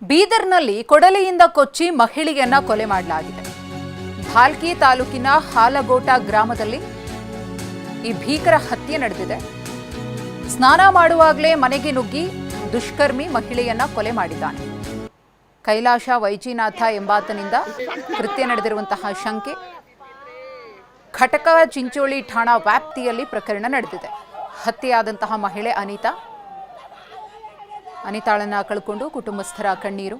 ಬೀದರ್ನಲ್ಲಿ ಕೊಡಲಿಯಿಂದ ಕೊಚ್ಚಿ ಮಹಿಳೆಯನ್ನ ಕೊಲೆ ಮಾಡಲಾಗಿದೆ. ಭಾಲ್ಕಿ ತಾಲೂಕಿನ ಹಾಲಗೋಟ ಗ್ರಾಮದಲ್ಲಿ ಈ ಭೀಕರ ಹತ್ಯೆ ನಡೆದಿದೆ. ಸ್ನಾನ ಮಾಡುವಾಗಲೇ ಮನೆಗೆ ನುಗ್ಗಿ ದುಷ್ಕರ್ಮಿ ಮಹಿಳೆಯನ್ನ ಕೊಲೆ ಮಾಡಿದ್ದಾನೆ. ಕೈಲಾಶ ವೈಜಿನಾಥ ಎಂಬಾತನಿಂದ ಕೃತ್ಯ ನಡೆದಿರುವಂತಹ ಶಂಕೆ. ಘಟಕ ಚಿಂಚೋಳಿ ಠಾಣಾ ವ್ಯಾಪ್ತಿಯಲ್ಲಿ ಪ್ರಕರಣ ನಡೆದಿದೆ. ಹತ್ಯೆಯಾದಂತಹ ಮಹಿಳೆ ಅನಿತಾಳನ್ನ ಕಳ್ಕೊಂಡು ಕುಟುಂಬಸ್ಥರ ಕಣ್ಣೀರು.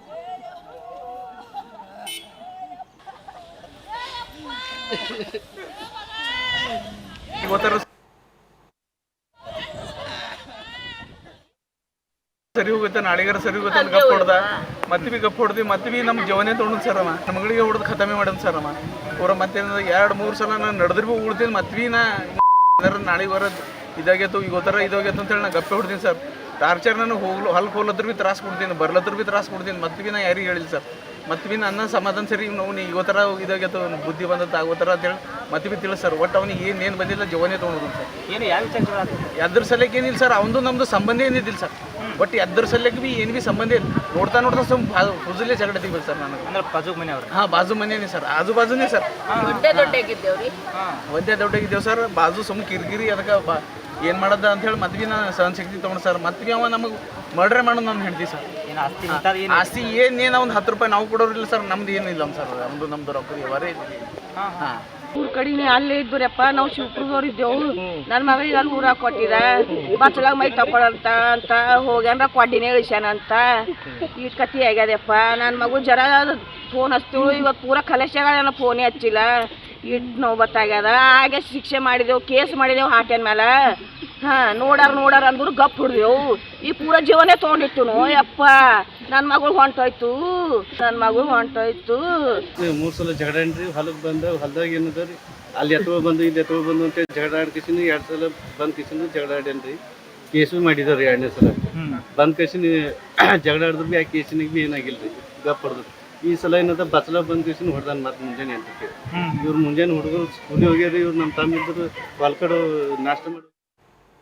ಸರಿ ಹೋಗುತ್ತೆ, ನಾಳಿಗಾರ ಸರಿ ಹೋಗುತ್ತೆ ಅಂತ ಗಪ್ ಹೊಡ್ದ, ಮತ್ತೆ ಗಪ್ ಹೊಡ್ದು ಮತ್ತೆ ನಮ್ಮ ಜೀವನೇ ತೊಗೊಂಡು ಸರ್ ಅಮ್ಮ ನಮ್ಮ ಮಗಳಿಗೆ ಹೊಡೆದು ಖತಮೆ ಮಾಡೋದು ಸರ್ ಅಮ್ಮ. ಅವ್ರ ಮತ್ತೆ 2-3 ಸಲ ನಾನು ನಡೆದ್ರೆ ಭೀ ಉಳ್ತೀನಿ, ಮತ್ತೆ ನಾ ನಾಳೆಗೆ ಬರೋದು ಇದಾಗೈತು ಈಗ ಹೋತಾರ ಇದಾಗೈತು ಅಂತೇಳಿ ನಾ ಗಪ್ಪೆ ಹೊಡ್ತೀನಿ ಸರ್. ಟಾರ್ಚರ್ ನಾನು ಹೊಲಕ್ಕೆ ಹೋಗ್ಲತ್ರ ಭೀ ತ್ರಾಸ ಕೊಡ್ತೀನಿ, ಬರ್ಲತ್ರ ಭೀ ತ್ರಾಸ ಕೊಡ್ತೀನಿ. ಮತ್ತೆ ನಾ ಯಾರಿಗೆ ಹೇಳಿಲ್ಲ ಸರ್. ಮತ್ತೆ ನನ್ನ ಸಮಾಧಾನ ಸರಿ ನಾವು ಈಗ ಥರ ಇದಾಗೈತು ಬುದ್ಧಿ ಬಂದದ್ದು ಆಗೋಥರ ಅಂತೇಳಿ ಮತ್ತೆ ತಿಳಿಸ್ ಸರ್. ಒಟ್ಟು ಅವ್ನಿಗೆ ಏನು ಬಂದಿಲ್ಲ ಜೀವನೇ ತೊಗೊಂಡು ಸರ್. ಏನು ಯಾವ ವಿಚಾರ ಎದ್ರ ಸಲಕ್ಕೆ ಏನಿಲ್ಲ ಸರ್, ಅವನದು ನಮ್ಮದು ಸಂಬಂಧ ಏನಿದ್ದಿಲ್ಲ ಸರ್. ಬಟ್ ಎದ್ರ ಸಲಕ್ಕೆ ಭೀ ಏನು ಭೀ ಸಂಬಂಧ ಇಲ್ಲ. ನೋಡ್ತಾ ಫುಜಲ್ಲೇ ಜಗಳ ತೆಗಿಬೇಕು ಸರ್ ನನಗೆ. ಅಂದ್ರೆ ಬಾಜು ಮನೆ ಅವ್ರು? ಹಾಂ, ಬಾಜು ಮನೇನೆ ಸರ್, ಬಾಜುನೇ ಸರ್. ಒಂದೇ ದೊಡ್ಡಾಗಿದ್ದೇವೆ ಸರ್. ಬಾಜು ಸುಮ್ಮನೆ ಕಿರಿಕಿರಿ ಅದಕ್ಕೆ ಏನು ಮಾಡೋದ ಅಂತ ಹೇಳಿ ಮತ್ತೆ ನಾ ಸಹನ ಶಕ್ತಿ ತೊಗೊಂಡು ಸರ್. ಮತ್ತೆ ಅವ ನಮಗೆ ಮರ್ಡ್ರೆ ಮಾಡೋದು ನಾನು ಹೇಳ್ತೀವಿ ಸರ್. ಆಸ್ತಿ ಏನೇನು ಒಂದು 10 ರೂಪಾಯಿ ನಾವು ಕೊಡೋರಿಲ್ಲ ಸರ್. ನಮ್ದು ಏನಿಲ್ಲ ಸರ್, ನಮ್ದು ರೊಕ್ಕ ಅವರೇ ಹಾಂ ಊರ ಕಡೆನೇ ಅಲ್ಲೇ ಇದ್ದರಪ್ಪ. ನಾವು ಶಿವಪುರದವ್ರು ಇದ್ದೆವು. ನನ್ನ ಮಗಳಿಗೆ ಅಲ್ಲಿ ಊರಾಗ ಕೊಟ್ಟಿದ ಬಚ್ಚಲಾಗ ಮೈ ತಗೊಳಂತ ಅಂತ ಹೋಗ್ಯಾನ ಕೊಡ್ಡಿನೇ ಇಳಿಸ್ಯಾನಂತ ಈ ಕತಿ ಆಗ್ಯದಪ್ಪ. ನನ್ನ ಮಗು ಜರ ಫೋನ್ ಹಚ್ತೀವಿ, ಇವತ್ತು ಪೂರ ಕಲೆಶಗಳ ಫೋನೇ ಹಚ್ಚಿಲ್ಲ. ಇಟ್ಟು ನೋವು ಬತ್ತಾಗ್ಯದ. ಹಾಗೆ ಶಿಕ್ಷೆ ಮಾಡಿದೆವು, ಕೇಸ್ ಮಾಡಿದೆವು ಹಾಟ್ಯನ ಮೇಲೆ. ಹಾಂ, ನೋಡಾರ ಅಂದ್ರು ಗಪ್ ಹಿಡ್ದೆವು. ಈ ಪೂರ ಜೀವನೇ ತೊಗೊಂಡಿತ್ತು ಯಪ್ಪ. ನನ್ನ ಮಗಳು ಹೊಂಟೋಯ್ತು. 3 ಸಲ ಜಗಳಾಡ್ರಿ. ಹೊಲಕ್ಕೆ ಹೊಲದಾಗ ಏನದ ಅಲ್ಲಿ ಎತ್ತುವ ಬಂದು ಇಲ್ಲಿ ಎತ್ತುವ ಬಂದು ಅಂತ ಜಗಳ ಆಡ್ಕಿಸಿನ 2 ಸಲ ಬಂದ್ ಕಿಸಿನ ಜಗಳ ಆಡ್ಯಾನ್ರಿ. ಕೇಸು ಮಾಡಿದಾರೆ 2ನೇ ಸಲ ಬಂದ್ ಕಿಸಿನ ಜಗಳ ಆಡಿದ್ರು ಭೀ ಆ ಕೇಸಿನಿಗೆ ಭೀ ಏನಾಗಿಲ್ಲ ರೀ, ಗಪ್ ಹೊಡೆದ್ರು. ಈ ಸಲ ಏನದ ಬಚ್ಚಲ ಬಂದ್ ಕಿಸಿನ ಹೊಡೆದಾನ ಮತ್ತೆ ಮುಂಜಾನೆ ಅಂತಕ್ಕೆ. ಇವ್ರು ಮುಂಜಾನೆ ಹುಡುಗರು ಸ್ಕೂಲಿಗೆ ಹೋಗ್ಯಾರಿ. ಇವ್ರು ನಮ್ಮ ತಮ್ಮ ಇದ್ರು ಹೊಲ್ಕಡೆ ನಾಷ್ಟ ಮಾಡಿ